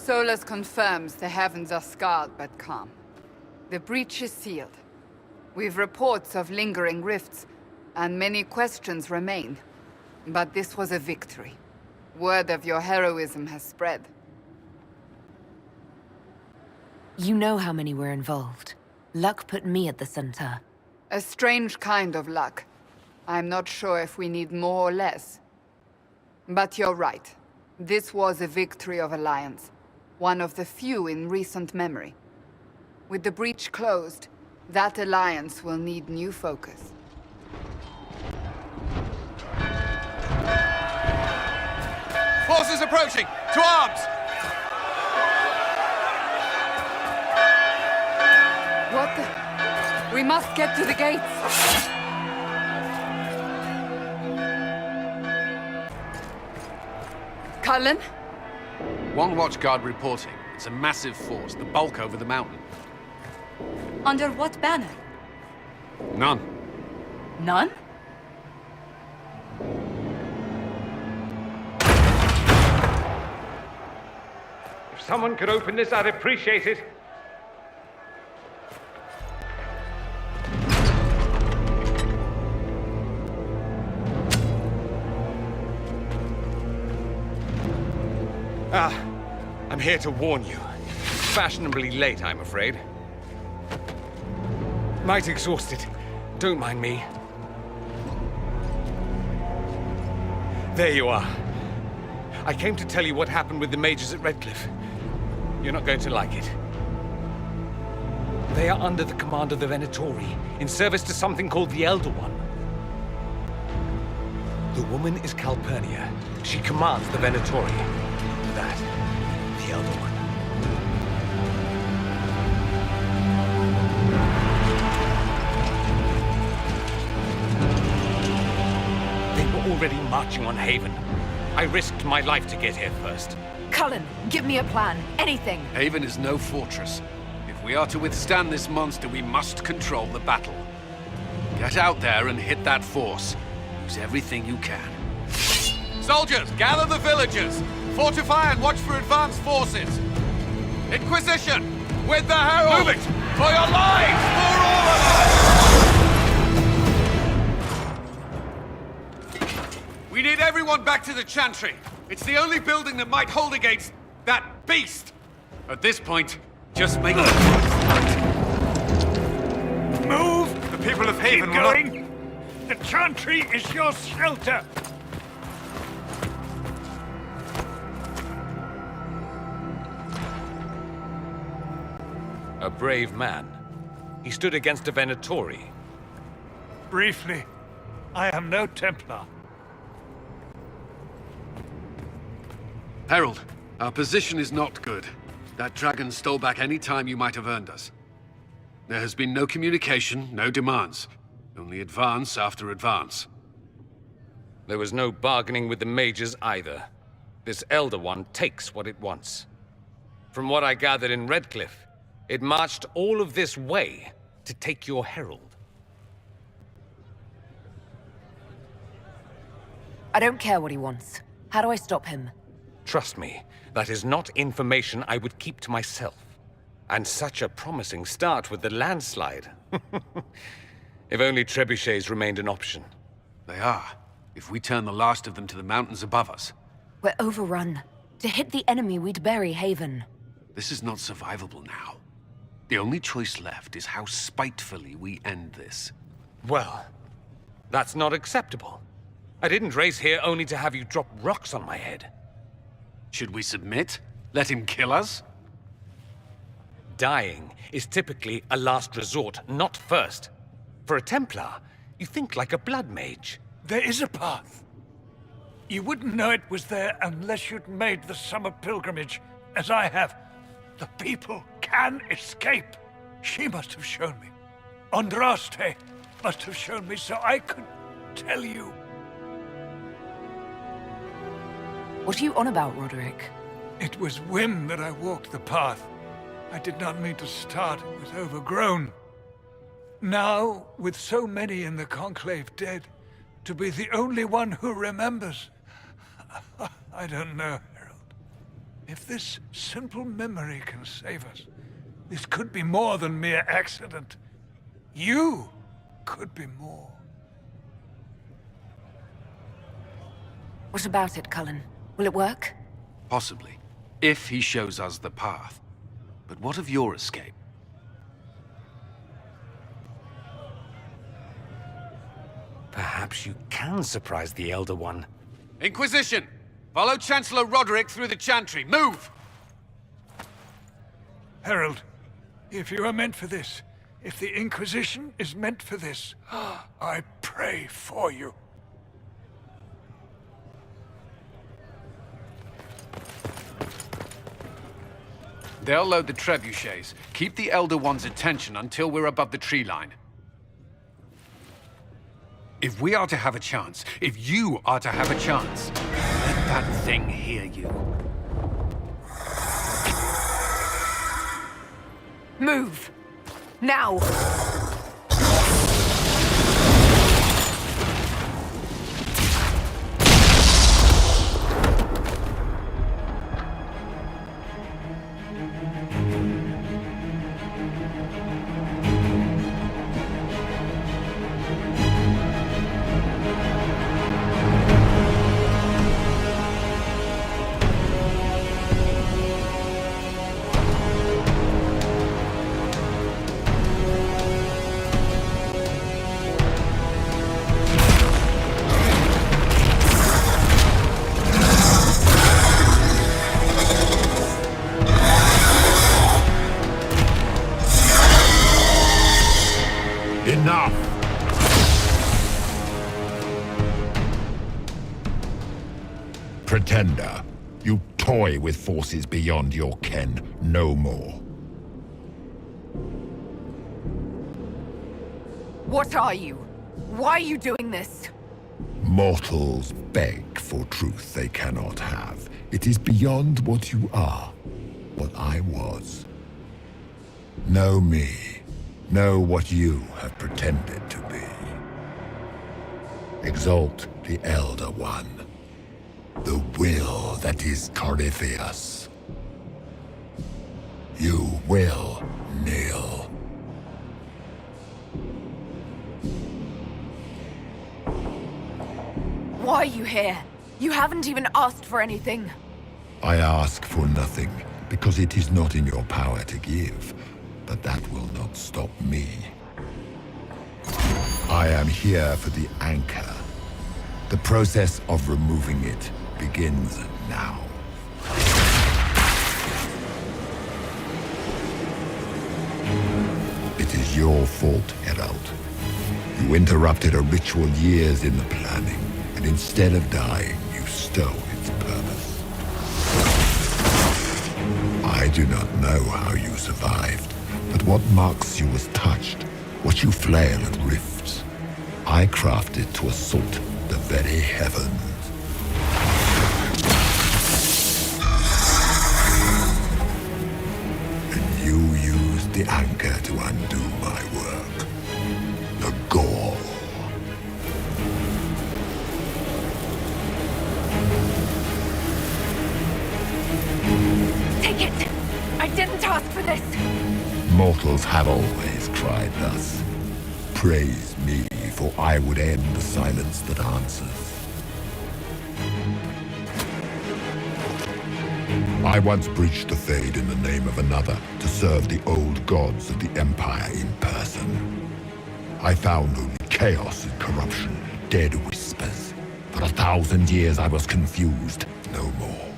Solus confirms the heavens are scarred but calm. The breach is sealed. We've reports of lingering rifts, and many questions remain. But this was a victory. Word of your heroism has spread. You know how many were involved. Luck put me at the center. A strange kind of luck. I'm not sure if we need more or less. But you're right. This was a victory of Alliance. One of the few in recent memory. With the breach closed, that alliance will need new focus. Forces approaching! To arms! What the... We must get to the gates! Cullen? One watchguard reporting. It's a massive force, the bulk over the mountain. Under what banner? None. None? If someone could open this, I'd appreciate it. I'm here to warn you. Fashionably late, I'm afraid. Might exhausted. Don't mind me. There you are. I came to tell you what happened with the mages at Redcliffe. You're not going to like it. They are under the command of the Venatori, in service to something called the Elder One. The woman is Calpurnia. She commands the Venatori. That, the Elder One. They were already marching on Haven. I risked my life to get here first. Cullen, give me a plan. Anything. Haven is no fortress. If we are to withstand this monster, we must control the battle. Get out there and hit that force. Use everything you can. Soldiers, gather the villagers! Fortify and watch for advanced forces! Inquisition! With the Herald! Move it! For your lives! For all of us! We need everyone back to the Chantry. It's the only building that might hold against that beast. At this point, just make it. Move! The people of Haven Keep going! The Chantry is your shelter! A brave man. He stood against a Venatori. Briefly, I am no Templar. Herald, our position is not good. That dragon stole back any time you might have earned us. There has been no communication, no demands. Only advance after advance. There was no bargaining with the mages either. This Elder One takes what it wants. From what I gathered in Redcliffe, it marched all of this way to take your herald. I don't care what he wants. How do I stop him? Trust me, that is not information I would keep to myself. And such a promising start with the landslide. If only trebuchets remained an option. They are, if we turn the last of them to the mountains above us. We're overrun. To hit the enemy, we'd bury Haven. This is not survivable now. The only choice left is how spitefully we end this. Well, that's not acceptable. I didn't race here only to have you drop rocks on my head. Should we submit? Let him kill us? Dying is typically a last resort, not first. For a Templar, you think like a blood mage. There is a path. You wouldn't know it was there unless you'd made the summer pilgrimage, as I have. The people can escape. She must have shown me. Andraste must have shown me so I could tell you. What are you on about, Roderick? It was whim that I walked the path. I did not mean to start. It was overgrown. Now, with so many in the Conclave dead, to be the only one who remembers... I don't know, Herald. If this simple memory can save us, this could be more than mere accident. You could be more. What about it, Cullen? Will it work? Possibly, if he shows us the path. But what of your escape? Perhaps you can surprise the Elder One. Inquisition! Follow Chancellor Roderick through the Chantry. Move! Herald, if you are meant for this, if the Inquisition is meant for this, I pray for you. They'll load the trebuchets. Keep the Elder One's attention until we're above the tree line. If we are to have a chance, if you are to have a chance, let that thing hear you. Move! Now! Enough! Pretender, you toy with forces beyond your ken no more. What are you? Why are you doing this? Mortals beg for truth they cannot have. It is beyond what you are, what I was. Know me. Know what you have pretended to be. Exalt the Elder One. The will that is Corypheus. You will kneel. Why are you here? You haven't even asked for anything. I ask for nothing, because it is not in your power to give. But that will not stop me. I am here for the anchor. The process of removing it begins now. It is your fault, Herald. You interrupted a ritual years in the planning, and instead of dying, you stole its purpose. I do not know how you survived. But what marks you as touched, what you flail at rifts, I crafted to assault the very heavens. And you used the anchor to undo my work. The gore. Take it! I didn't ask for this! Mortals have always cried thus. Praise me, for I would end the silence that answers. I once breached the Fade in the name of another to serve the old gods of the Empire in person. I found only chaos and corruption, dead whispers. For 1,000 years I was confused, no more.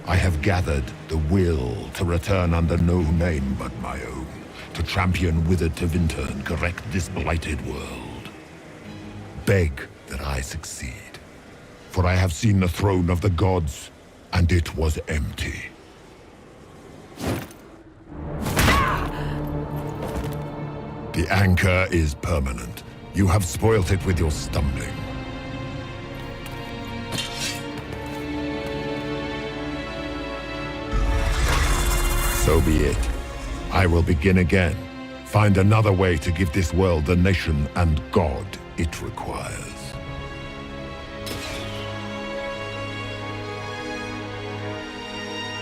I have gathered the will to return under no name but my own. To champion withered Tevinter and correct this blighted world. Beg that I succeed, for I have seen the throne of the gods, and it was empty. The anchor is permanent. You have spoilt it with your stumbling. So be it. I will begin again. Find another way to give this world the nation and God it requires.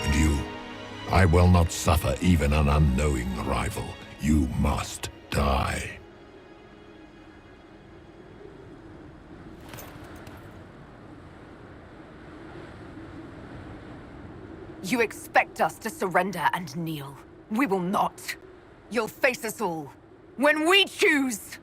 And you, I will not suffer even an unknowing rival. You must die. You expect us to surrender and kneel. We will not. You'll face us all. When we choose!